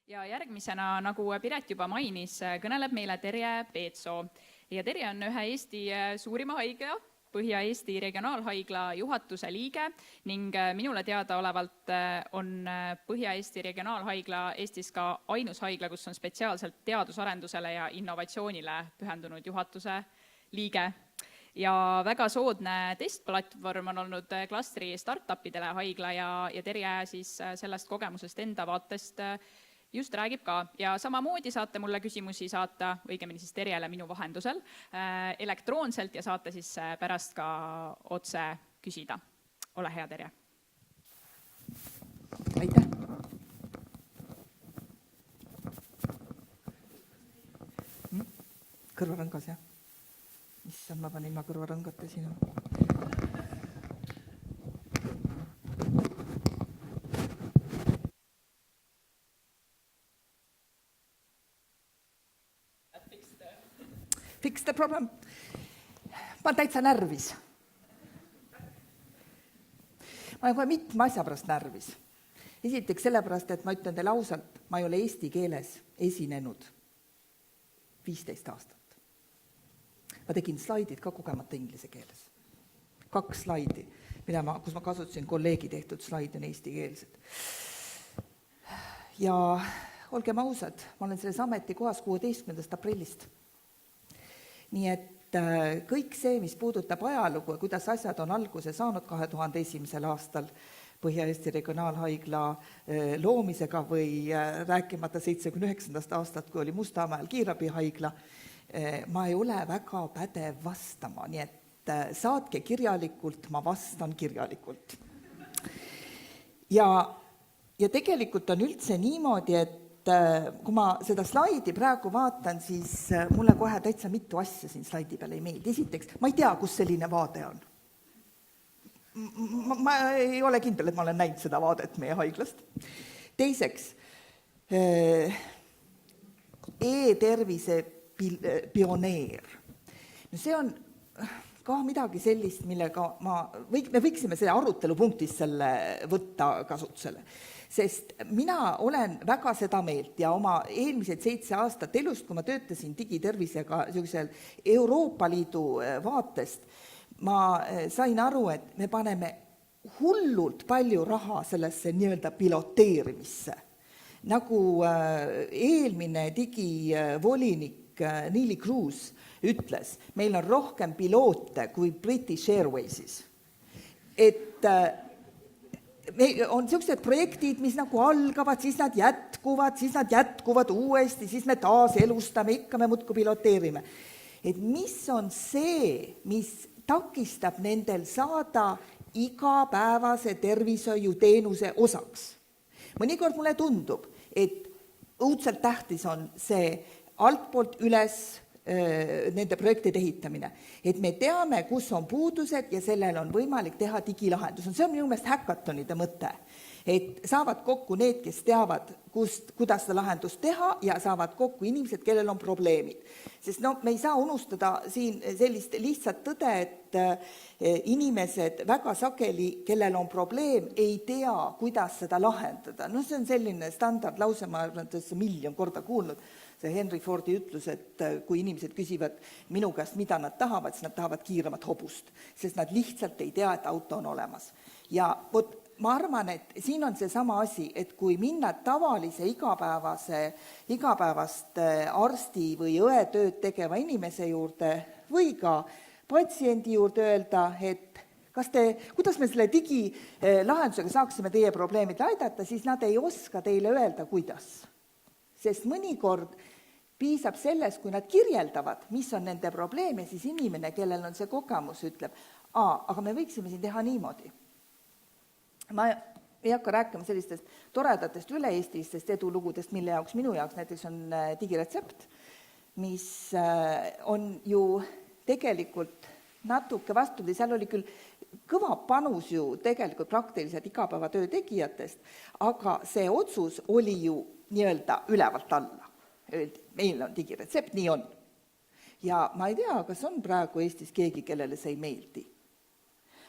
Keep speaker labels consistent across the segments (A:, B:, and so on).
A: Ja järgmisena, nagu Piret juba mainis, kõneleb meile Terje Peetsoo. Ja Terje on ühe Eesti suurima haigla, Põhja-Eesti Regionaalhaigla juhatuse liige ning minule teadaolevalt on Põhja-Eesti Regionaalhaigla Eestis ka ainus haigla, kus on spetsiaalselt teadusarendusele ja innovatsioonile pühendunud juhatuse liige. Ja väga soodne testplatvorm on olnud klastri startupidele haigla ja Terje siis sellest kogemusest enda vaatest just räägib ka. Ja samamoodi saate mulle küsimusi saata, õigemini siis Terjele minu vahendusel, elektroonselt ja saate siis pärast ka otse küsida. Ole hea, Terje.
B: Aitäh. Kõrvarõngas, jah? Issand, ma panin ilma kõrvarõngata sinu. Fix the problem. Ma olen täitsa närvis. Ma olen mitme asja pärast närvis. Esiteks sellepärast, et ma ütlen teile ausalt, ma ei ole eesti keeles esinenud 15 aastat. Ma tegin slaidid ka kogemata inglise keeles. 2 slaidi, kus ma kasutasin kolleegi tehtud slaid on eestikeelsed. Ja olgem ausad, ma olen selles ametikohas 16. aprillist. Nii et kõik see, mis puudutab ajalugu ja kuidas asjad on alguse saanud 2001. aastal Põhja-Eesti Regionaalhaigla loomisega või rääkimata 79. aastat, kui oli Mustamäel kiirabihaigla, ma ei ole väga pädev vastama, nii et saatke kirjalikult, ma vastan kirjalikult. Ja tegelikult on üldse niimoodi, et kui ma seda slaidi praegu vaatan, siis mulle kohe täitsa mitu asja siin slaidi peal ei meeldi. Esiteks, ma ei tea, kus selline vaade on. Ma ei ole kindel, et ma olen näinud seda vaadet meie haiglast. Teiseks, e-tervise pioneer. No see on ka midagi sellist, millega me võiksime selle arutelupunktis selle võtta kasutusele. Sest mina olen väga seda meelt ja oma eelmised 7 aastat elust, kui ma töötasin digitervisega Euroopa Liidu vaatest, ma sain aru, et me paneme hullult palju raha sellesse nii-öelda piloteerimisse. Nagu eelmine digivolinik Neeli Kruus ütles, meil on rohkem piloote kui British Airwaysis. Et on sellised projektid, mis nagu algavad, siis nad jätkuvad uuesti, siis me taas elustame, ikka me muudkui piloteerime. Et mis on see, mis takistab nendel saada igapäevase tervishoiuteenuse osaks? Mõnikord mulle tundub, et õudselt tähtis on see altpoolt üles nende projektide ehitamine. Et me teame, kus on puudused ja sellel on võimalik teha digilahendus. See on minu meelest häkatonide mõte. Et saavad kokku need, kes teavad, kuidas seda lahendust teha ja saavad kokku inimesed, kellel on probleemid. Sest me ei saa unustada siin sellist lihtsat tõde, et inimesed väga sageli, kellel on probleem, ei tea, kuidas seda lahendada. See on selline standardlause, ma olen 1,000,000 korda kuulnud. See Henry Fordi ütlus, et kui inimesed küsivad minu käest, mida nad tahavad, siis nad tahavad kiiremat hobust, sest nad lihtsalt ei tea, et auto on olemas. Ja ma arvan, et siin on see sama asi, et kui minna tavalise igapäevast arsti või õetööd tegeva inimese juurde või ka patsiendi juurde öelda, et kuidas me selle digilahendusega saaksime teie probleemid aidata, siis nad ei oska teile öelda, kuidas. Sest mõnikord piisab sellest, kui nad kirjeldavad, mis on nende probleem, ja siis inimene, kellel on see kogemus, ütleb, aga me võiksime siin teha niimoodi. Ma ei hakka rääkima sellistest toredatest üle-eestistest edulugudest, minu jaoks näiteks on digiretsept, mis on ju tegelikult natuke vastupidi, seal oli küll kõva panus ju tegelikult praktiliselt igapäevatöö tegijatest, aga see otsus oli ju nii-öelda ülevalt alla. Öeldi, meil on digiretsept, nii on. Ja ma ei tea, kas on praegu Eestis keegi, kellele see ei meeldi.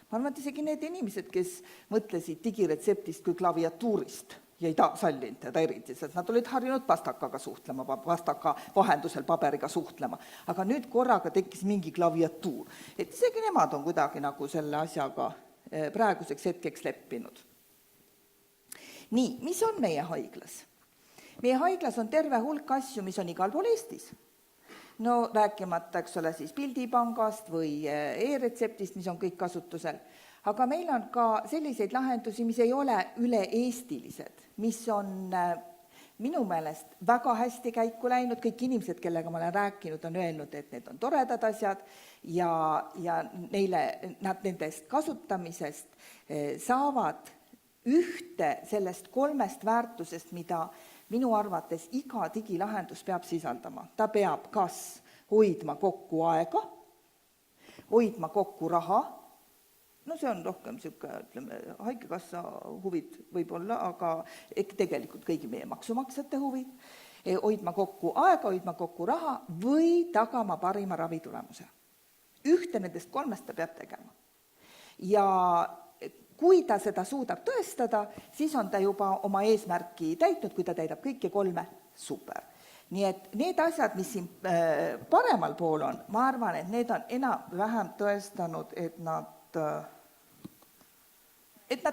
B: Ma arvan, et isegi need inimesed, kes mõtlesid digiretseptist kui klaviatuurist, ja ei sallinud teda eriti, sest nad olid harjunud pastakaga suhtlema, pastaka vahendusel paberiga suhtlema. Aga nüüd korraga tekkis mingi klaviatuur. Et isegi nemad on kuidagi nagu selle asjaga praeguseks hetkeks leppinud. Nii, mis on meie haiglas? Meie haiglas on terve hulk asju, mis on igal pool Eestis. No rääkimata, eks ole, siis pildipangast või e-retseptist, mis on kõik kasutusel. Aga meil on ka selliseid lahendusi, mis ei ole üle-eestilised, mis on minu meelest väga hästi käiku läinud. Kõik inimesed, kellega ma olen rääkinud, on öelnud, et need on toredad asjad ja nad nendest kasutamisest saavad ühte sellest 3 väärtusest, mida minu arvates iga digilahendus peab sisaldama. Ta peab kas hoidma kokku aega, hoidma kokku raha, no see on rohkem ütleme, haigekassa huvid võib-olla, aga tegelikult kõigi meie maksumaksjate huvid, hoidma kokku aega, hoidma kokku raha või tagama parima ravitulemuse. Ühte nendest 3 ta peab tegema. Ja kui ta seda suudab tõestada, siis on ta juba oma eesmärki täitnud, kui ta täidab kõiki 3, super. Nii et need asjad, mis siin paremal pool on, ma arvan, et need on enam-vähem tõestanud, et nad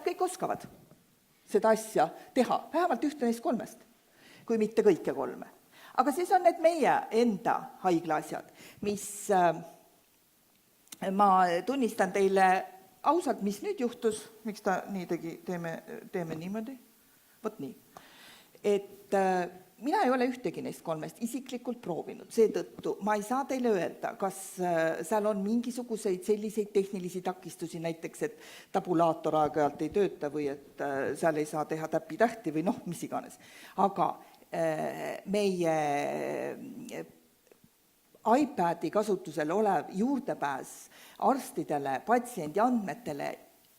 B: kõik oskavad seda asja teha, vähemalt ühte neist 3, kui mitte kõike 3. Aga siis on need meie enda haigla asjad, mis ma tunnistan teile ausalt, mis nüüd juhtus, miks ta nii tegi, teeme niimoodi, võt nii. Et mina ei ole ühtegi neist 3 isiklikult proovinud, seetõttu ma ei saa teile öelda, kas seal on mingisuguseid selliseid tehnilisi takistusi, näiteks, et tabulaator aeg-ajalt ei tööta või et seal ei saa teha täpitähti või mis iganes. Aga meie iPadi kasutusel olev juurdepääs arstidele, patsiendi andmetele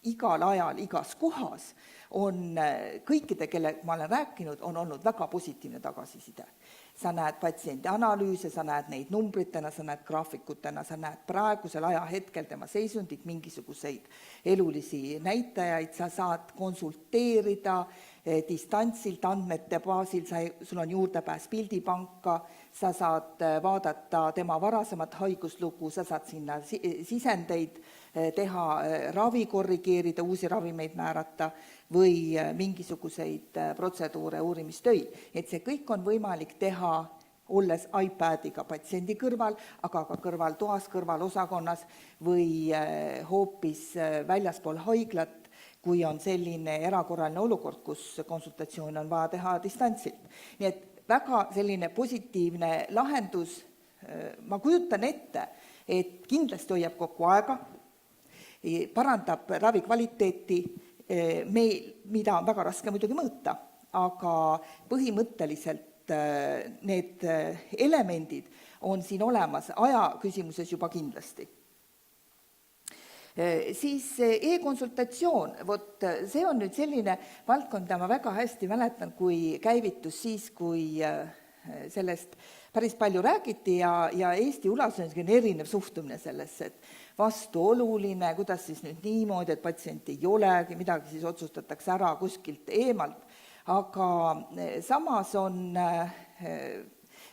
B: igal ajal, igas kohas on kõikide, kelle ma olen rääkinud, on olnud väga positiivne tagasiside. Sa näed patsiendi analüüse, sa näed neid numbritena, sa näed graafikutena, sa näed praegusel ajahetkel tema seisundit, mingisuguseid elulisi näitajaid, sa saad konsulteerida distantsilt andmete baasil, sul on juurdepääs pildipanka, sa saad vaadata tema varasemat haiguslugu, sa saad sinna sisendeid teha, ravi korrigeerida, uusi ravimeid määrata või mingisuguseid protseduure, uurimistöid. Et see kõik on võimalik teha, olles iPadiga patsiendi kõrval, aga ka kõrval toas, kõrval osakonnas või hoopis väljaspool haiglat, kui on selline erakorraline olukord, kus konsultatsioon on vaja teha distantsilt. Nii et väga selline positiivne lahendus, ma kujutan ette, et kindlasti hoiab kokku aega, parandab ravi kvaliteeti, mida on väga raske muidugi mõõta, aga põhimõtteliselt need elemendid on siin olemas aja küsimuses juba kindlasti. Siis e-konsultatsioon, see on nüüd selline valdkond, mida ma väga hästi mäletan, kui käivitus siis, kui sellest päris palju räägiti ja Eesti ulas on erinev suhtumine sellesse, et vastuoluline, kuidas siis nüüd niimoodi, et patsient ei olegi, midagi siis otsustatakse ära kuskilt eemalt, aga samas on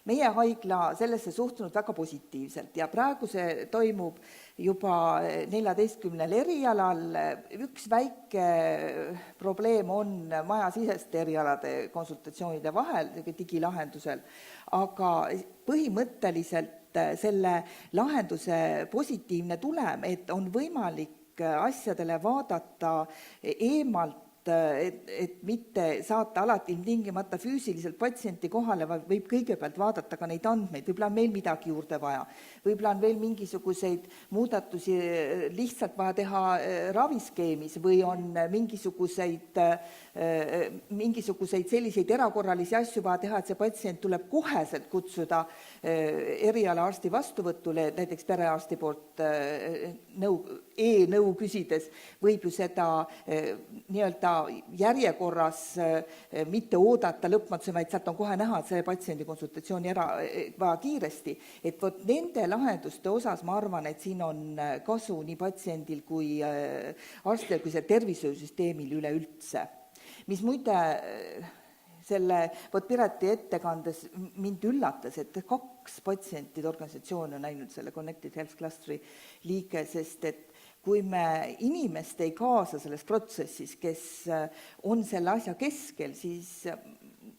B: meie haigla sellesse suhtunud väga positiivselt ja praegu see toimub juba 14 erialal. Üks väike probleem on majasiseste erialade konsultatsioonide vahel digilahendusel, aga põhimõtteliselt selle lahenduse positiivne tulem, et on võimalik asjadele vaadata eemalt, et mitte saata alati ilmtingimata füüsiliselt patsienti kohale, vaid võib kõigepealt vaadata ka neid andmeid, võib-olla on meil midagi juurde vaja, võib-olla on veel mingisuguseid muudatusi lihtsalt vaja teha raviskeemis või on mingisuguseid selliseid erakorralisi asju vaja teha, et see patsient tuleb koheselt kutsuda erialaarsti vastuvõtule, näiteks perearsti poolt e-nõu küsides, võib ju seda nii-öelda järjekorras mitte oodata lõpmatuseni, vaid sealt on kohe näha, et see patsiendi konsultatsiooni vaja kiiresti. Et võt nende lahenduste osas ma arvan, et siin on kasu nii patsiendil kui arstil, kui see tervishoiusüsteemil üleüldse. mis muide selle Pireti ettekandes mind üllatas, et 2 patsientide organisatsiooni on näinud selle Connected Health Clusteri liige, sest et kui me inimest ei kaasa selles protsessis, kes on selle asja keskel, siis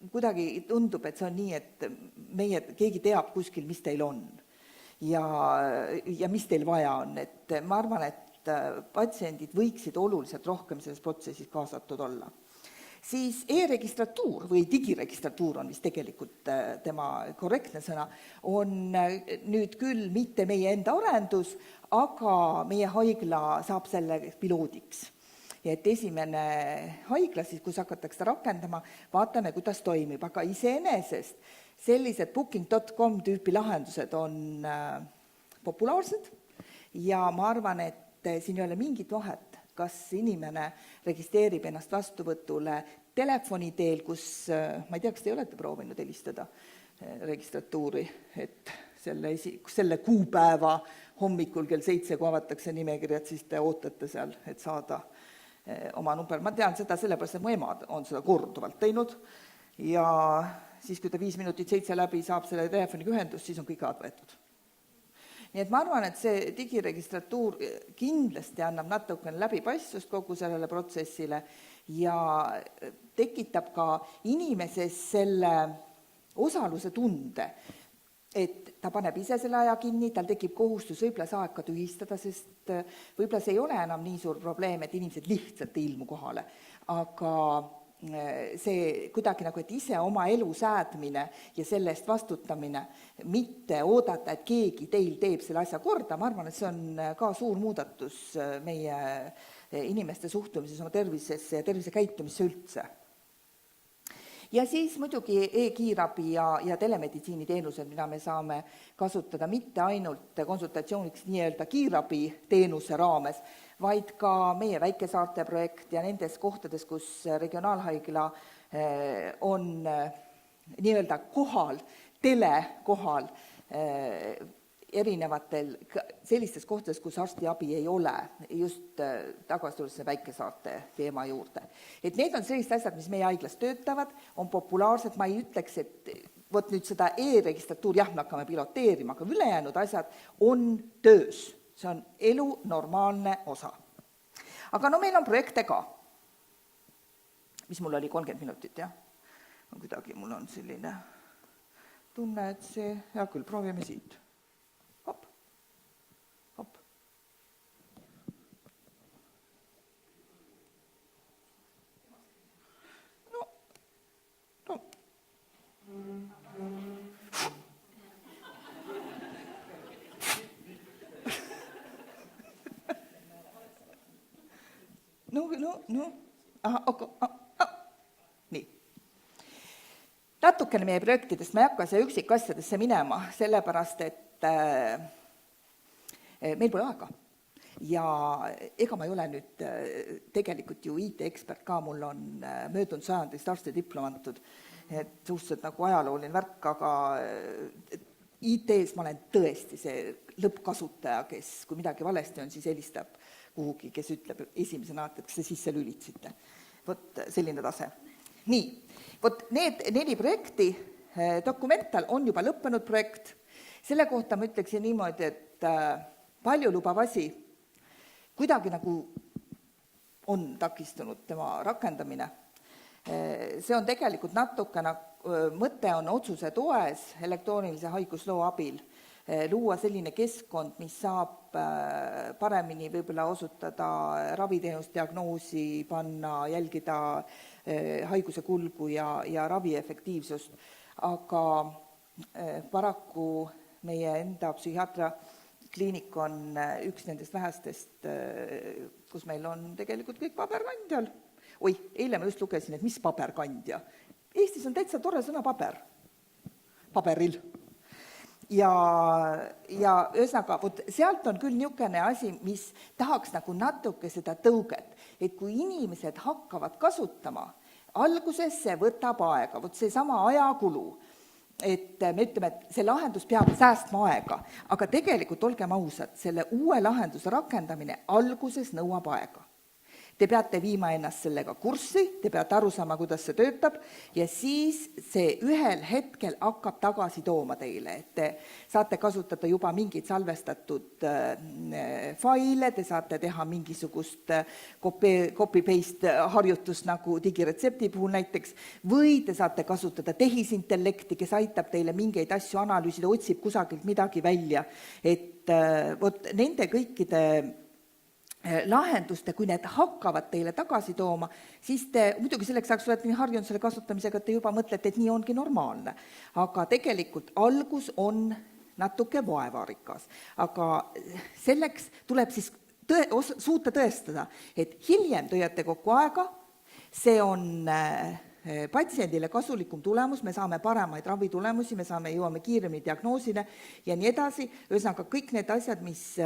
B: kuidagi tundub, et see on nii, et keegi teab kuskil, mis teil on ja mis teil vaja on. Et ma arvan, et patsiendid võiksid oluliselt rohkem selles protsessis kaasatud olla. Siis e-registratuur või digiregistratuur on vist tegelikult tema korrektne sõna, on nüüd küll mitte meie enda arendus, aga meie haigla saab selle piloodiks. Ja et esimene haigla, siis kus hakatakse seda rakendama, vaatame, kuidas toimib, aga iseenesest sellised booking.com tüüpi lahendused on populaarsed ja ma arvan, et siin ei ole mingit vahet, kas inimene registreerib ennast vastuvõtule telefoni teel, kus, ma ei tea, kas te olete proovinud helistada registratuuri, et selle kuupäeva hommikul kell 7, kui avatakse nimekirjad, siis te ootate seal, et saada oma number. Ma tean seda sellepärast, et mu ema on seda korduvalt teinud ja siis, kui ta 5 minutit 7 läbi saab selle telefoniga ühendust, siis on kõik ajad võetud. Nii et ma arvan, et see digiregistratuur kindlasti annab natukene läbipaistvust kogu sellele protsessile ja tekitab ka inimeses selle osaluse tunde, et ta paneb ise selle aja kinni, tal tekib kohustus võib-olla see aeg ka tühistada, sest võib-olla see ei ole enam nii suur probleem, et inimesed lihtsalt ei ilmu kohale, aga see kuidagi nagu, et ise oma elu säädmine ja selle eest vastutamine, mitte oodata, et keegi teil teeb selle asja korda, ma arvan, et see on ka suur muudatus meie inimeste suhtumises oma tervisesse ja tervisekäitumisse üldse. Ja siis muidugi e-kiirabi ja telemeditsiiniteenused, mida me saame kasutada mitte ainult konsultatsiooniks nii-öelda kiirabi teenuse raames, vaid ka meie väikesaarte projekt ja nendes kohtades, kus regionaalhaigla on nii-öelda kohal, telekohal erinevatel sellistes kohtades, kus arstiabi ei ole, just tagasi tulles väikesaarte teema juurde. Et need on sellised asjad, mis meie haiglas töötavad, on populaarsed, ma ei ütleks, et võt nüüd seda e-registratuuri, jah, me hakkame piloteerima, aga ülejäänud asjad on töös. See on elu normaalne osa. Aga no meil on projekte ka. Mis mul oli 30 minutit, jah? Kuidagi mul on selline tunne, et see, hea küll, proovime siit. Hop, hop. No. No. Nii. Natukene meie projektidest, ma ei hakka siia üksikasjadesse minema, sellepärast, et meil pole aega. Ja ega ma ei ole nüüd tegelikult ju IT-ekspert ka, mul on möödunud sajandist arstidiplom antud, et suhteliselt nagu ajalooline värk, aga IT-s ma olen tõesti see lõppkasutaja, kes kui midagi valesti on, siis helistab kuhugi, kes ütleb esimesena, et kas te sisse lülitsite. Vot selline tase. Nii, vot need 4 projekti, Documental on juba lõppenud projekt, selle kohta ma ütleksin niimoodi, et palju lubav asi, kuidagi nagu on takistunud tema rakendamine. See on tegelikult natukene, mõte on otsuse toes elektroonilise haigusloo abil, luua selline keskkond, mis saab paremini võib-olla osutada raviteenust, diagnoosi panna, jälgida haiguse kulgu ja ravi efektiivsust. Aga paraku meie enda psühhiaatra kliinik on üks nendest vähestest, kus meil on tegelikult kõik paberkandjal. Eile ma just lugesin, et mis paberkandja. Eestis on täitsa tore sõna paber. Paberil. Ja ühesõnaga, sealt on küll niisugune asi, mis tahaks nagu natuke seda tõuget, et kui inimesed hakkavad kasutama, alguses see võtab aega, see sama ajakulu, et me ütleme, et see lahendus peab säästma aega, aga tegelikult olgem ausad, selle uue lahenduse rakendamine alguses nõuab aega. Te peate viima ennast sellega kurssi, te peate aru saama, kuidas see töötab ja siis see ühel hetkel hakkab tagasi tooma teile, et te saate kasutada juba mingeid salvestatud faile, te saate teha mingisugust copy-paste harjutust nagu digiretsepti puhul näiteks, või te saate kasutada tehisintellekti, kes aitab teile mingeid asju analüüsida, otsib kusagilt midagi välja, et vot nende kõikide lahenduste, kui need hakkavad teile tagasi tooma, siis te, muidugi selleks ajaks olete nii harjunud selle kasutamisega, et te juba mõtlete, et nii ongi normaalne. Aga tegelikult algus on natuke vaevarikas. Aga selleks tuleb siis suuta tõestada, et hiljem tõjate kokku aega, see on patsiendile kasulikum tulemus, me saame paremaid ravitulemusi, me jõuame kiiremini diagnoosile ja nii edasi. Ühesõnaga kõik need asjad, mis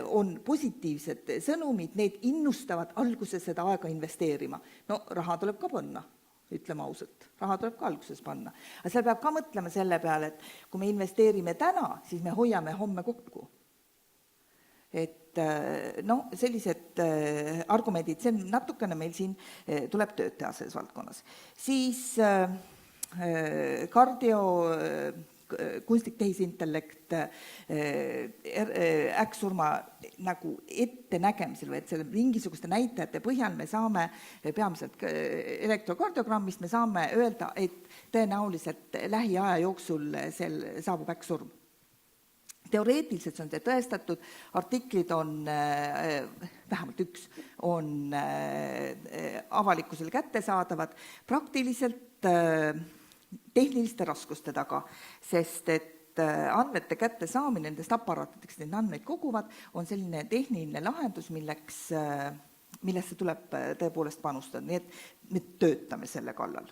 B: on positiivsed sõnumid, need innustavad alguses seda aega investeerima. No raha tuleb ka panna, ütleme ausalt. Raha tuleb ka alguses panna. Aga seal peab ka mõtlema selle peale, et kui me investeerime täna, siis me hoiame homme kokku. Et sellised argumendid, see natukene meil siin tuleb tööd teha selles valdkonnas. Siis kardio, kunstlik tehisintellekt, äkksurma nagu ettenägemisel või et selle mingisuguste näitajate põhjal me saame peamiselt elektrokardiogrammist, me saame öelda, et tõenäoliselt lähiaja jooksul saabub äkksurm. Teoreetiliselt see on tõestatud, artiklid on, vähemalt üks, on avalikkusele kättesaadavad praktiliselt tehniliste raskuste taga, sest et andmete kättesaamine nendest aparaatideks, need andmeid koguvad, on selline tehniline lahendus, millesse tuleb tõepoolest panustada, nii et me töötame selle kallal.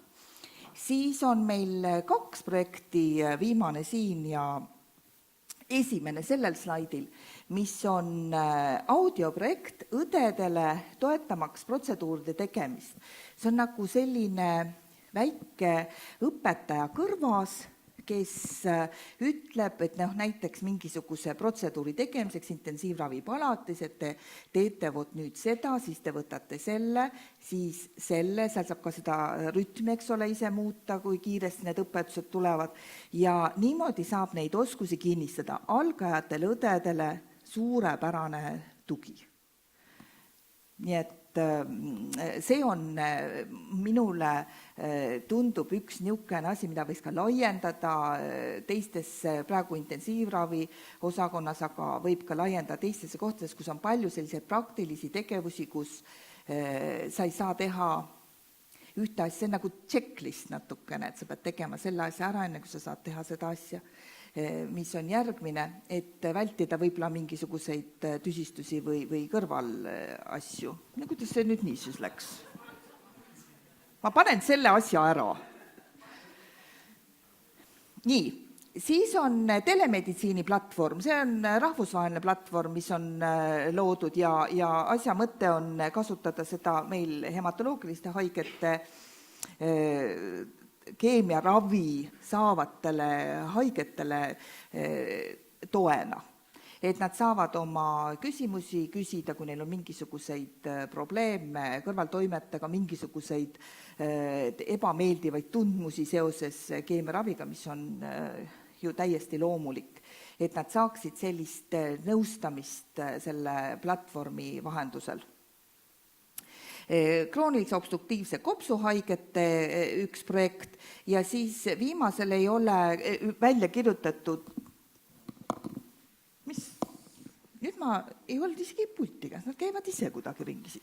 B: Siis on meil 2 projekti, viimane siin ja esimene sellel slaidil, mis on audioprojekt õdedele toetamaks protseduuride tegemist. See on nagu selline väike õpetaja kõrvas, kes ütleb, et näiteks mingisuguse protseduuri tegemiseks intensiivravipalatis, et te teete vot nüüd seda, siis te võtate selle, siis selle, seal saab ka seda rütmi, eks ole, ise muuta, kui kiiresti need õpetused tulevad ja niimoodi saab neid oskusi kinnistada algajatele õdedele suurepärane tugi. Nii et see on minule tundub üks niisugune asi, mida võiks ka laiendada teistesse praegu intensiivravi osakonnas, aga võib ka laiendada teistesse kohtades, kus on palju selliseid praktilisi tegevusi, kus sa ei saa teha ühte asja, see on nagu checklist natukene, et sa pead tegema selle asja ära, enne kui sa saad teha seda asja, mis on järgmine, et vältida võib-olla mingisuguseid tüsistusi või kõrvalasju. No kuidas see nüüd nii siis läks? Ma panen selle asja ära. Nii, siis on telemeditsiini platvorm, see on rahvusvaheline platvorm, mis on loodud ja asja mõte on kasutada seda meil hematoloogiliste haigete keemiaravi saavatele haigetele toena. Et nad saavad oma küsimusi küsida, kui neil on mingisuguseid probleeme kõrvaltoimetega, mingisuguseid ebameeldivaid tundmusi seoses keemiaraviga, mis on ju täiesti loomulik. Et nad saaksid sellist nõustamist selle platvormi vahendusel. Kroonilise obstruktiivse kopsuhaigete üks projekt ja siis viimasel ei ole välja kirjutatud, nüüd ma ei olnud isegi pultiga, nad käivad ise kuidagi ringi.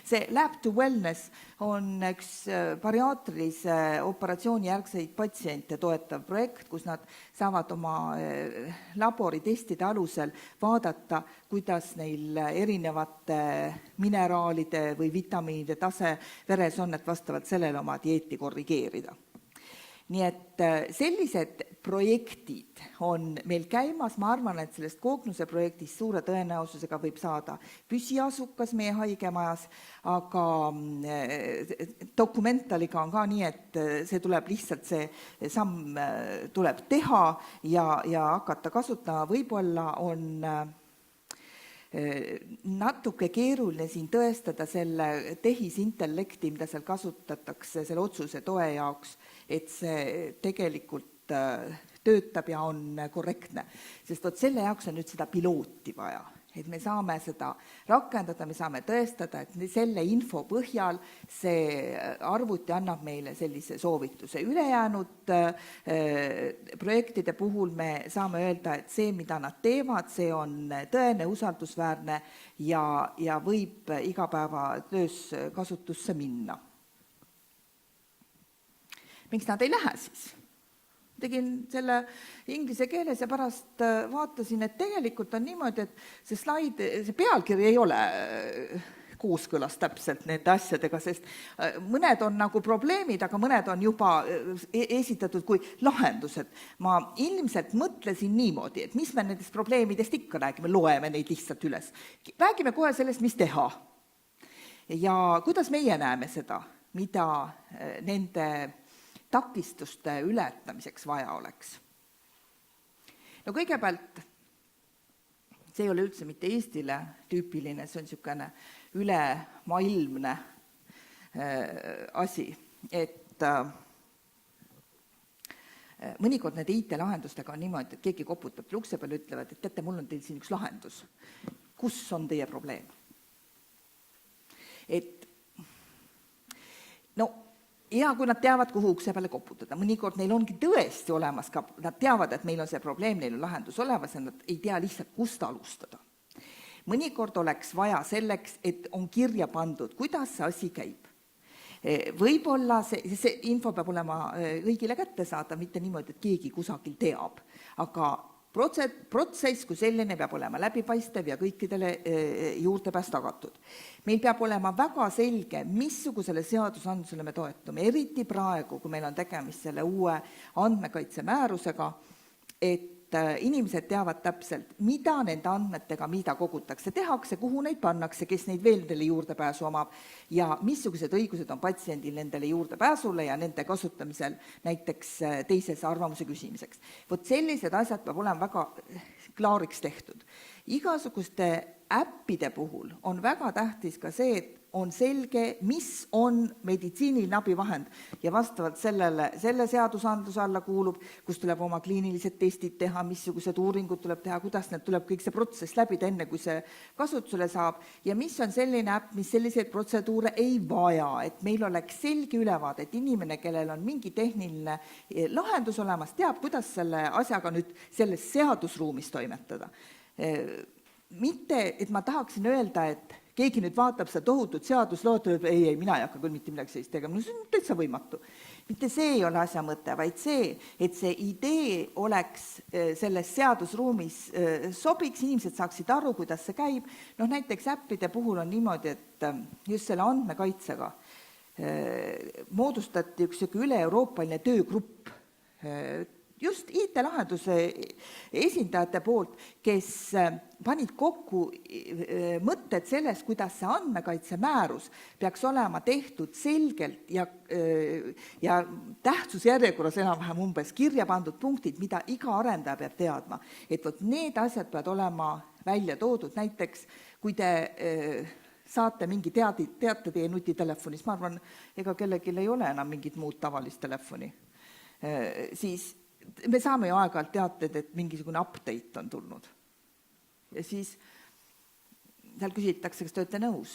B: See Lab to Wellness on üks bariaatrilise operatsiooni järgseid patsiente toetav projekt, kus nad saavad oma laboritestide alusel vaadata, kuidas neil erinevate mineraalide või vitamiinide tase veres on, et vastavalt sellele oma dieeti korrigeerida. Nii et sellised projektid on meil käimas, ma arvan, et sellest Koognuse projektist suure tõenäosusega võib saada püsiasukas meie haigemajas, aga Documentaliga on ka nii, et see tuleb lihtsalt, see samm tuleb teha ja hakata kasutama, võib-olla on natuke keeruline siin tõestada selle tehisintellekti, mida seal kasutatakse selle otsuse toe jaoks, et see tegelikult töötab ja on korrektne. Sest vot selle jaoks on nüüd seda pilooti vaja, et me saame seda rakendada, me saame tõestada, et selle info põhjal see arvuti annab meile sellise soovituse. Ülejäänud projektide puhul me saame öelda, et see, mida nad teevad, see on tõene, usaldusväärne ja võib igapäevatöös kasutusse minna. Miks nad ei lähe siis? Tegin selle inglise keeles ja pärast vaatasin, et tegelikult on niimoodi, et see pealkiri ei ole kooskõlas täpselt nende asjadega, sest mõned on nagu probleemid, aga mõned on juba esitatud kui lahendused. Ma ilmselt mõtlesin niimoodi, et mis me nendest probleemidest ikka räägime, loeme neid lihtsalt üles. Räägime kohe sellest, mis teha. Ja kuidas meie näeme seda, mida nende takistuste ületamiseks vaja oleks. No kõigepealt, see ei ole üldse mitte Eestile tüüpiline, see on niisugune ülemaailmne asi, et mõnikord nende IT-lahendustega on niimoodi, et keegi koputab ukse peal ja ütlevad, et teate, mul on teil siin üks lahendus. Kus on teie probleem? Et ja kui nad teavad, kuhu ukse peale koputada, mõnikord neil ongi tõesti olemas ka, nad teavad, et meil on see probleem, neil on lahendus olemas ja nad ei tea lihtsalt, kust alustada. Mõnikord oleks vaja selleks, et on kirja pandud, kuidas see asi käib. Võib-olla see info peab olema kõigile kätte saada, mitte niimoodi, et keegi kusagil teab, aga protsess kui selline peab olema läbipaistev ja kõikidele juurdepääs tagatud. Meil peab olema väga selge, missugusele seadusandlusele me toetume, eriti praegu, kui meil on tegemist selle uue andmekaitse määrusega, et inimesed teavad täpselt, mida nende andmetega, mida kogutakse, tehakse, kuhu neid pannakse, kes neid veel nendele juurdepääsu omab ja missugused õigused on patsiendil nendele juurdepääsule ja nende kasutamisel näiteks teises arvamuse küsimiseks. Vot sellised asjad peab olema väga klaariks tehtud. Igasuguste äppide puhul on väga tähtis ka see, et on selge, mis on meditsiiniline abivahend ja vastavalt selle seadusandluse alla kuulub, kus tuleb oma kliinilised testid teha, missugused uuringud tuleb teha, kuidas need tuleb kõik see protsess läbida, enne kui see kasutusele saab ja mis on selline äpp, mis selliseid protseduure ei vaja, et meil oleks selge ülevaade, et inimene, kellel on mingi tehniline lahendus olemas, teab, kuidas selle asjaga nüüd selles seadusruumis toimetada. Mitte, et ma tahaksin öelda, et keegi nüüd vaatab seda tohutut seaduslood, ei, mina ei hakka küll mitte midagi sellist tegema, no see on täitsa võimatu. Mitte see ei ole asja mõte, vaid see, et see idee oleks selles seadusruumis sobiks, inimesed saaksid aru, kuidas see käib. Näiteks äppide puhul on niimoodi, et just selle andmekaitsega moodustati üks üle-euroopaline töögrupp, just IT-lahenduse esindajate poolt, kes panid kokku mõtted sellest, kuidas see andmekaitse määrus peaks olema tehtud selgelt ja tähtsusjärjekorras enam-vähem umbes kirja pandud punktid, mida iga arendaja peab teadma. Et vot need asjad peavad olema välja toodud. Näiteks, kui te saate mingi teate teie nutitelefonis, ma arvan, ega kellelgi ei ole enam mingit muud tavalist telefoni, siis me saame ju aeg-ajalt teated, et mingisugune update on tulnud. Ja siis seal küsitakse, kas te olete nõus.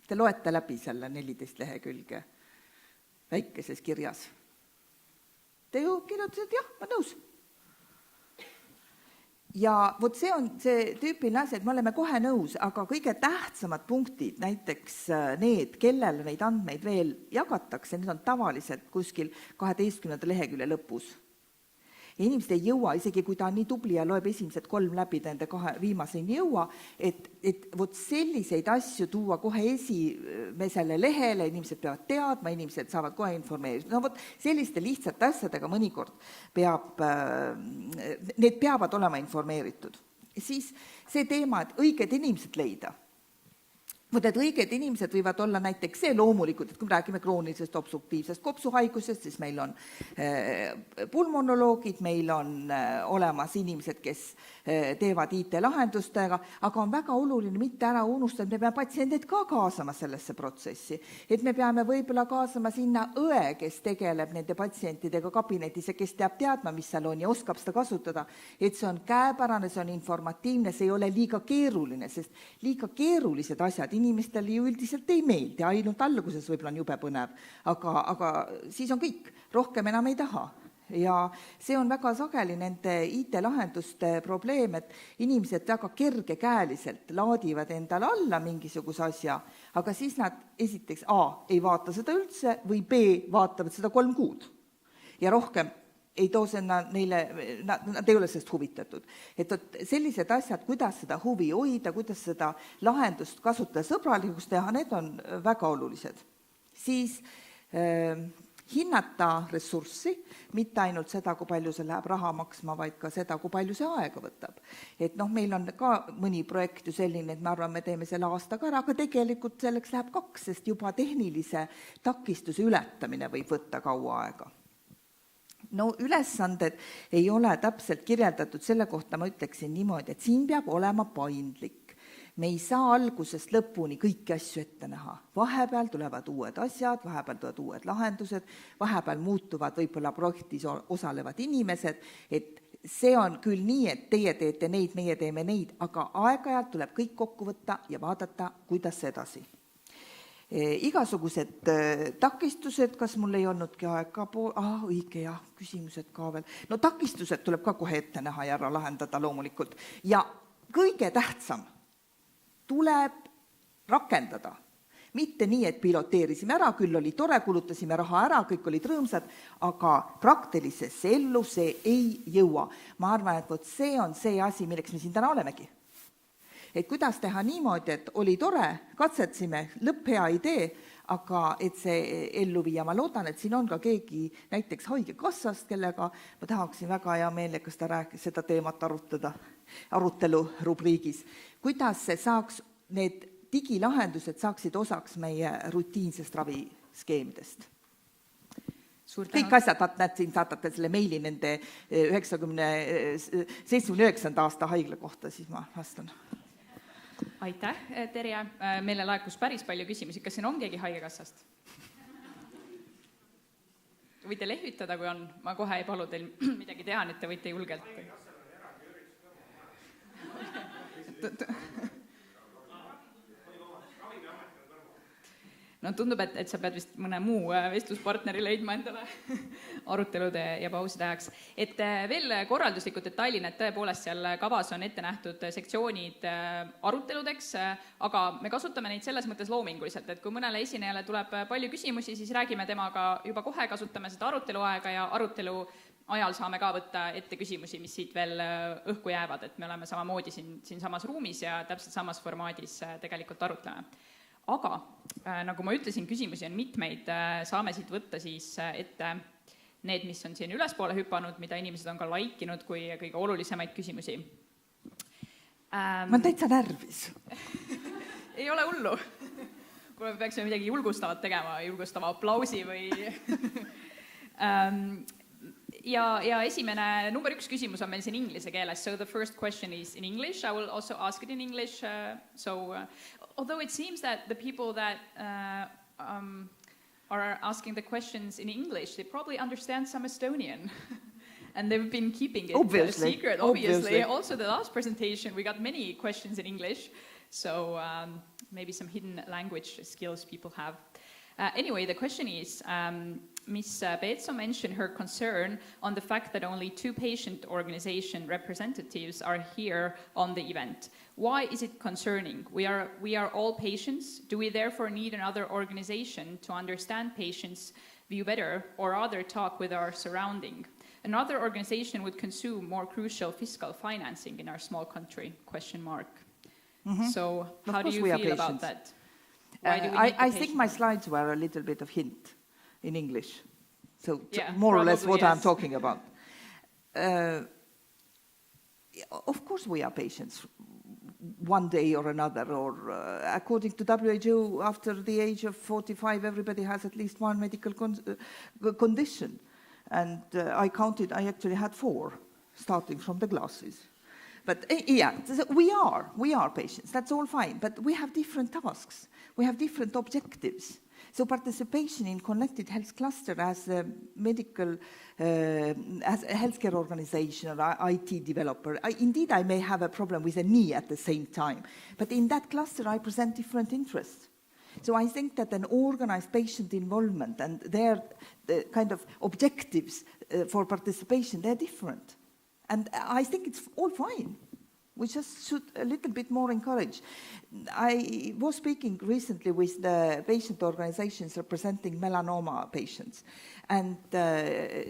B: Te loete läbi selle 14 lehekülge väikeses kirjas. Te ju kirjutasite, jah, ma nõus. Ja vot see on see tüüpiline asi, et me oleme kohe nõus, aga kõige tähtsamad punktid, näiteks need, kellele neid andmeid veel jagatakse, need on tavaliselt kuskil 12. lehekülje lõpus. Ja inimesed ei jõua, isegi kui ta on nii tubli ja loeb esimesed 3 läbi, ta enda 2 viimaseni jõua, et vot selliseid asju tuua kohe esimesele lehele, inimesed peavad teadma, inimesed saavad kohe informeerida. No vot selliste lihtsate asjadega mõnikord need peavad olema informeeritud. Siis see teema, et õiged inimesed leida. Vot need õiged inimesed võivad olla näiteks see loomulikult, et kui me räägime kroonilisest obstruktiivsest kopsuhaigusest, siis meil on pulmonoloogid, meil on olemas inimesed, kes teevad IT-lahendustega, aga on väga oluline mitte ära unustada, et me peame patsiendid ka kaasama sellesse protsessi. Et me peame võib-olla kaasama sinna õe, kes tegeleb nende patsientidega kabinetis ja kes teab teadma, mis seal on ja oskab seda kasutada. Et see on käepärane, see on informatiivne, see ei ole liiga keeruline, sest liiga keerulised asjad inimestele ju üldiselt ei meeldi, ainult alguses võib-olla on jube põnev, aga siis on kõik, rohkem enam ei taha. Ja see on väga sageli nende IT-lahenduste probleem, et inimesed väga kergekäeliselt laadivad endale alla mingisuguse asja, aga siis nad esiteks A, ei vaata seda üldse või B, vaatavad seda 3 kuud ja rohkem ei too sinna neile, nad ei ole sellest huvitatud. Et sellised asjad, kuidas seda huvi hoida, kuidas seda lahendust kasutada sõbralikuks teha, need on väga olulised. Siis hinnata ressurssi, mitte ainult seda, kui palju see läheb raha maksma, vaid ka seda, kui palju see aega võtab. Et meil on ka mõni projekt ju selline, et me arvame, me teeme selle aastaga ära, aga tegelikult selleks läheb 2, sest juba tehnilise takistuse ületamine võib võtta kaua aega. No ülesanded ei ole täpselt kirjeldatud, selle kohta ma ütleksin niimoodi, et siin peab olema paindlik. Me ei saa algusest lõpuni kõiki asju ette näha. Vahepeal tulevad uued asjad, vahepeal tulevad uued lahendused, vahepeal muutuvad võib-olla projektis osalevad inimesed, et see on küll nii, et teie teete neid, meie teeme neid, aga aeg-ajalt tuleb kõik kokku võtta ja vaadata, kuidas edasi. Igasugused takistused, kas mul ei olnudki aega õige jah, küsimused ka veel. No takistused tuleb ka kohe ette näha ja ära lahendada loomulikult. Ja kõige tähtsam tuleb rakendada. Mitte nii, et piloteerisime ära, küll oli tore, kulutasime raha ära, kõik olid rõõmsad, aga praktilisesse ellu see ei jõua. Ma arvan, et vot see on see asi, milleks me siin täna olemegi. Et kuidas teha niimoodi, et oli tore, katsetsime, lõpp hea idee, aga et see ellu viia, ma loodan, et siin on ka keegi näiteks haigekassast, kellega ma tahaksin väga hea meelega seda teemat arutada, arutelu rubriigis. Kuidas see saaks, need digilahendused saaksid osaks meie rutiinsest raviskeemidest? Kõik asjad, näed, siin saatate selle meili nende 79. aasta haigla kohta, siis ma vastan.
A: Aitäh, Terje. Meile laekus päris palju küsimusi. Kas siin on keegi haigekassast? Võite lehvitada, kui on. Ma kohe ei palu teil midagi teha, nüüd te võite julgelt. No tundub, et sa pead vist mõne muu vestluspartneri leidma endale arutelude ja pauside ajaks. Et veel korralduslikud detailid, et tõepoolest seal kavas on ette nähtud sektsioonid aruteludeks, aga me kasutame neid selles mõttes loominguliselt, et kui mõnele esinejale tuleb palju küsimusi, siis räägime temaga juba kohe, kasutame seda aruteluaega ja arutelu ajal saame ka võtta ette küsimusi, mis siit veel õhku jäävad, et me oleme samamoodi siin samas ruumis ja täpselt samas formaadis tegelikult arutleme. Aga nagu ma ütlesin, küsimusi on mitmeid, saame siit võtta siis ette need, mis on siin ülespoole hüpanud, mida inimesed on ka laikinud kui kõige olulisemaid küsimusi.
B: Ma olen täitsa närvis.
A: Ei ole hullu. Kui me peaksime midagi julgustavat tegema, julgustava aplausi või... Ja esimene, number 1 küsimus on meil siin inglise keeles. So the first question is in English. I will also ask it in English. Although it seems that the people that are asking the questions in English, they probably understand some Estonian. And they've been keeping it a secret, obviously. Also, the last presentation, we got many questions in English. So maybe some hidden language skills people have. Anyway, the question is, Ms. Peetso mentioned her concern on the fact that only 2 patient organization representatives are here on the event. Why is it concerning? We are all patients. Do we therefore need another organization to understand patients' view better, or rather talk with our surrounding? Another organization would consume more crucial fiscal financing in our small country, question mark. Mm-hmm. So how do you feel about that?
B: I think my slides were a little bit of hint in English. So more or less what yes. I'm talking about. Of course we are patients. one day or another, or according to WHO, after the age of 45, everybody has at least one medical condition. And I actually had 4, starting from the glasses. But yeah, so we are patients, that's all fine, but we have different tasks, we have different objectives. So participation in Connected Health Cluster as a medical, as a healthcare organization or IT developer, indeed I may have a problem with a knee at the same time, but in that cluster I present different interests. So I think that an organized patient involvement and their kind of objectives for participation, they're different. And I think it's all fine. We just should a little bit more encourage. I was speaking recently with the patient organizations representing melanoma patients. And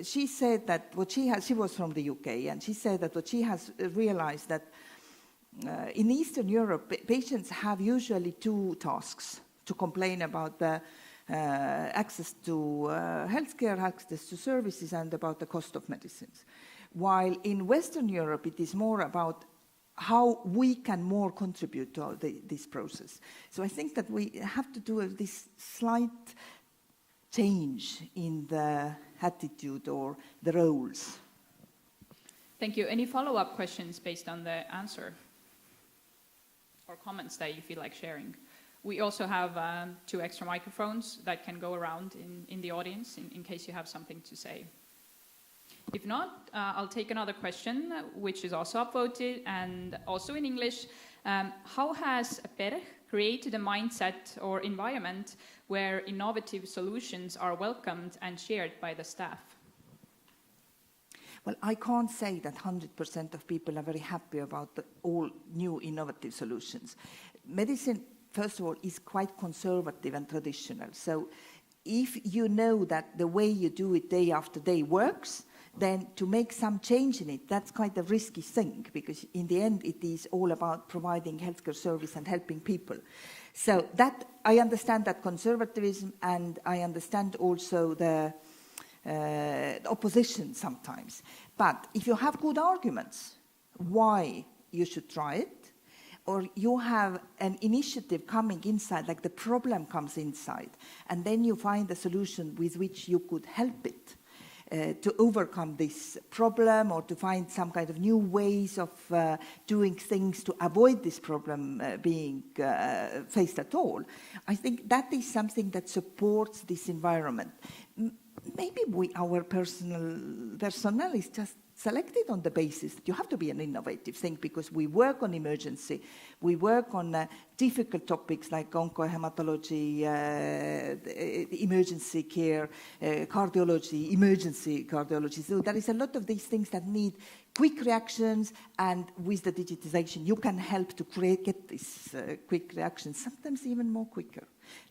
B: she said that what she was from the UK, and she said that what she has realized that in Eastern Europe, patients have usually 2 tasks: to complain about the access to healthcare, access to services, and about the cost of medicines. While in Western Europe, it is more about how we can more contribute to this process. So I think that we have to do this slight change in the attitude or the roles.
A: Thank you. Any follow-up questions based on the answer? Or comments that you feel like sharing? We also have 2 extra microphones that can go around in the audience in case you have something to say. If not, I'll take another question, which is also upvoted and also in English. How has PERH created a mindset or environment where innovative solutions are welcomed and shared by the staff?
B: Well, I can't say that 100% of people are very happy about all new innovative solutions. Medicine, first of all, is quite conservative and traditional. So if you know that the way you do it day after day works, then to make some change in it, that's quite a risky thing, because in the end it is all about providing healthcare service and helping people. So that, I understand that conservatism, and I understand also the opposition sometimes. But if you have good arguments why you should try it, or you have an initiative coming inside, like the problem comes inside, and then you find a solution with which you could help it, to overcome this problem or to find some kind of new ways of doing things to avoid this problem being faced at all. I think that is something that supports this environment. Maybe our personnel is just selected on the basis that you have to be an innovative thing, because we work on emergency, we work on difficult topics like oncohematology, emergency care, cardiology, emergency cardiology. So there is a lot of these things that need quick reactions, and with the digitization, you can help to get these quick reactions, sometimes even more quicker.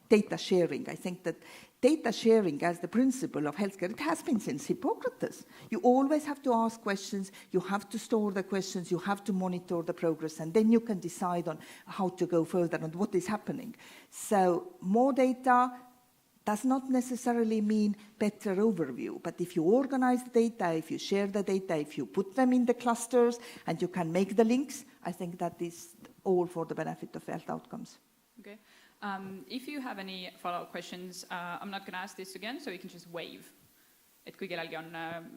B: Data sharing, I think that data sharing as the principle of healthcare, it has been since Hippocrates. You always have to ask questions, you have to store the questions, you have to monitor the progress, and then you can decide on how to go further and what is happening. So more data does not necessarily mean better overview, but if you organize the data, if you share the data, if you put them in the clusters and you can make the links, I think that is all for the benefit of health outcomes.
A: Okay. If you have any follow-up questions, I'm not going to ask this again, so you can just wave. Et kui kellelgi on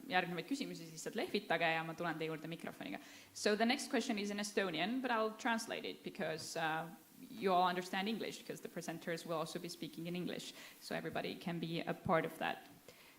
A: järgnevaid küsimusi, siis lihtsalt lehvitage ja ma tulen teie juurde mikrofoniga. So the next question is in Estonian, but I'll translate it because you all understand English, because the presenters will also be speaking in English, so everybody can be a part of that.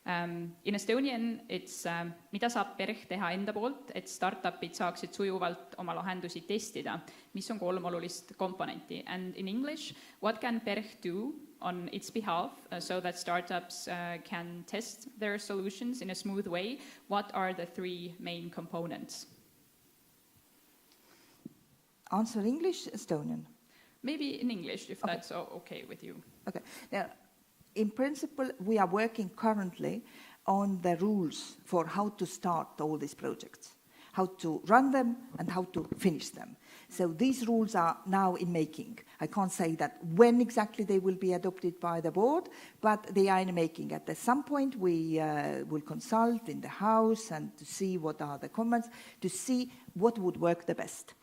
A: In Estonian, it's mida saab PERH teha enda poolt, et startupid saaksid sujuvalt oma lahendusi testida, mis on 3 olulist komponenti. And in English, what can PERH do on its behalf so that startups can test their solutions in a smooth way? What are the 3 main components?
B: Answer English, Estonian?
A: Maybe in English, if
B: okay.
A: That's okay with you.
B: Okay. Now, in principle, we are working currently on the rules for how to start all these projects, how to run them and how to finish them. So these rules are now in making. I can't say that when exactly they will be adopted by the board, but they are in making. At some point, we will consult in the House and to see what are the comments, to see what would work the best.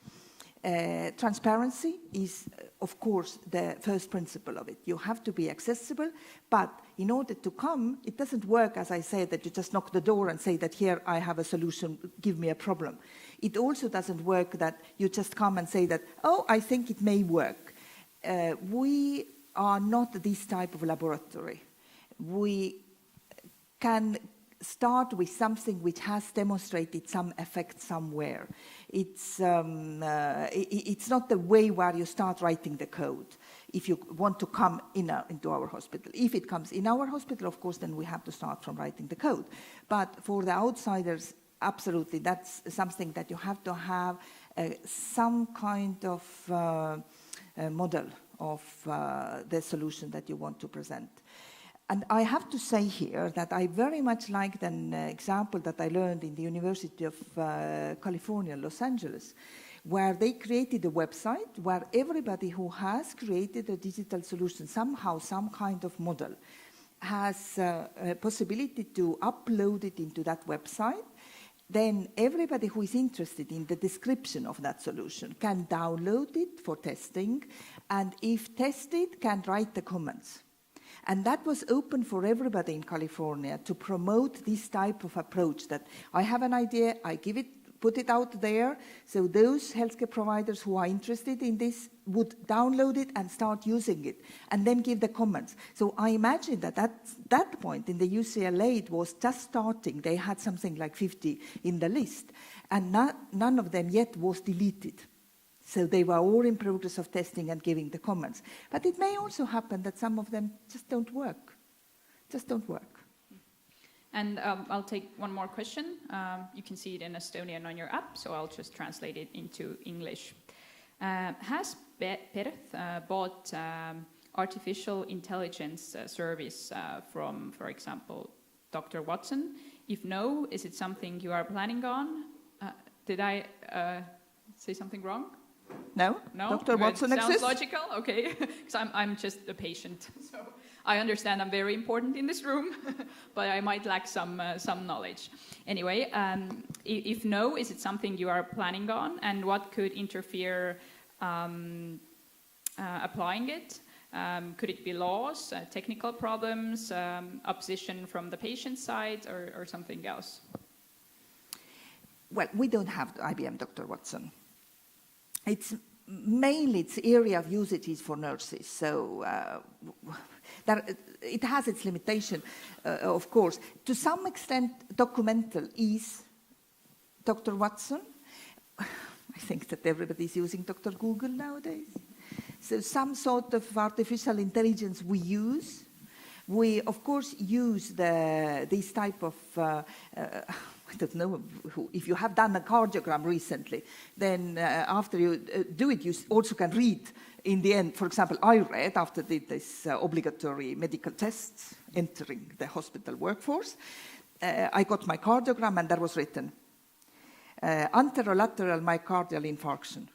B: Transparency is, of course, the first principle of it. You have to be accessible, but in order to come, it doesn't work, as I said, that you just knock the door and say that here I have a solution, give me a problem. It also doesn't work that you just come and say that, oh, I think it may work. We are not this type of laboratory. We can start with something which has demonstrated some effect somewhere. It's not the way where you start writing the code if you want to come into our hospital. If it comes in our hospital, of course, then we have to start from writing the code. But for the outsiders, absolutely, that's something that you have to have some kind of model of the solution that you want to present. And I have to say here that I very much liked an example that I learned in the University of California, Los Angeles, where they created a website where everybody who has created a digital solution, somehow, some kind of model, has a possibility to upload it into that website. Then everybody who is interested in the description of that solution can download it for testing, and if tested, can write the comments. And that was open for everybody in California to promote this type of approach that I have an idea, I put it out there, so those healthcare providers who are interested in this would download it and start using it, and then give the comments. So I imagine that at that point in the UCLA, it was just starting. They had something like 50 in the list, and none of them yet was deleted. So they were all in progress of testing and giving the comments. But it may also happen that some of them just don't work.
A: And I'll take one more question. You can see it in Estonian on your app, so I'll just translate it into English. Has PERTH bought artificial intelligence service from, for example, Dr. Watson? If no, is it something you are planning on? Did I say something wrong?
B: No? Dr. Watson exists?
A: Sounds logical, okay. Because I'm just a patient, so I understand I'm very important in this room, but I might lack some knowledge. Anyway, if no, is it something you are planning on, and what could interfere applying it? Could it be laws, technical problems, opposition from the patient side, or something else?
B: Well, we don't have IBM Dr. Watson. It's mainly its area of usage is for nurses, so it has its limitation, of course. To some extent, documental is Dr. Watson. I think that everybody is using Dr. Google nowadays. So some sort of artificial intelligence we use. We, of course, use this type of, I don't know, if you have done a cardiogram recently, then after you do it, you also can read in the end. For example, I read after this obligatory medical tests entering the hospital workforce, I got my cardiogram and there was written, anterolateral myocardial infarction.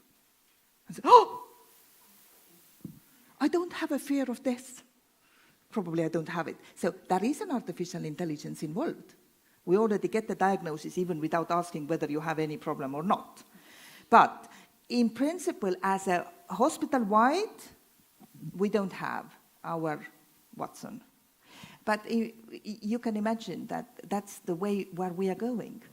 B: I said, oh, I don't have a fear of death. Probably I don't have it. So there is an artificial intelligence involved. We already get the diagnosis even without asking whether you have any problem or not. But in principle, as a hospital-wide, we don't have our Watson. But you can imagine that that's the way where we are going.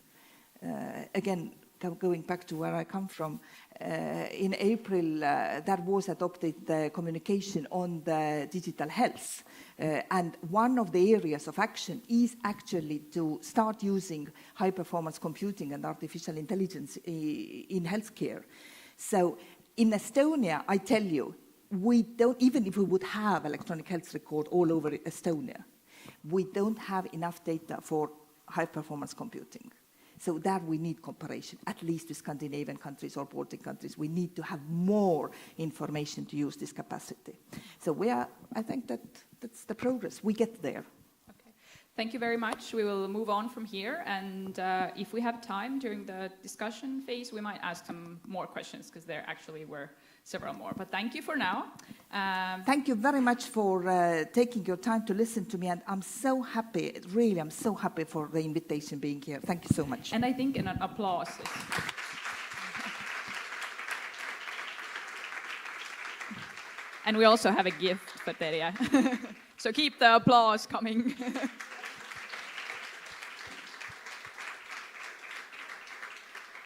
B: Again, going back to where I come from, in April, there was adopted the communication on the digital health. And one of the areas of action is actually to start using high-performance computing and artificial intelligence in healthcare. So in Estonia, I tell you, we don't, even if we would have electronic health record all over Estonia, we don't have enough data for high-performance computing. So there we need cooperation, at least with Scandinavian countries or Baltic countries. We need to have more information to use this capacity. So I think that's the progress. We get there.
A: Okay. Thank you very much. We will move on from here. And if we have time during the discussion phase, we might ask some more questions, because there actually were several more. But thank you for now.
B: Thank you very much for taking your time to listen to me. And I'm so happy, really, I'm so happy for the invitation being here. Thank you so much.
A: And I think an applause. And we also have a gift for Terje. So keep the applause coming.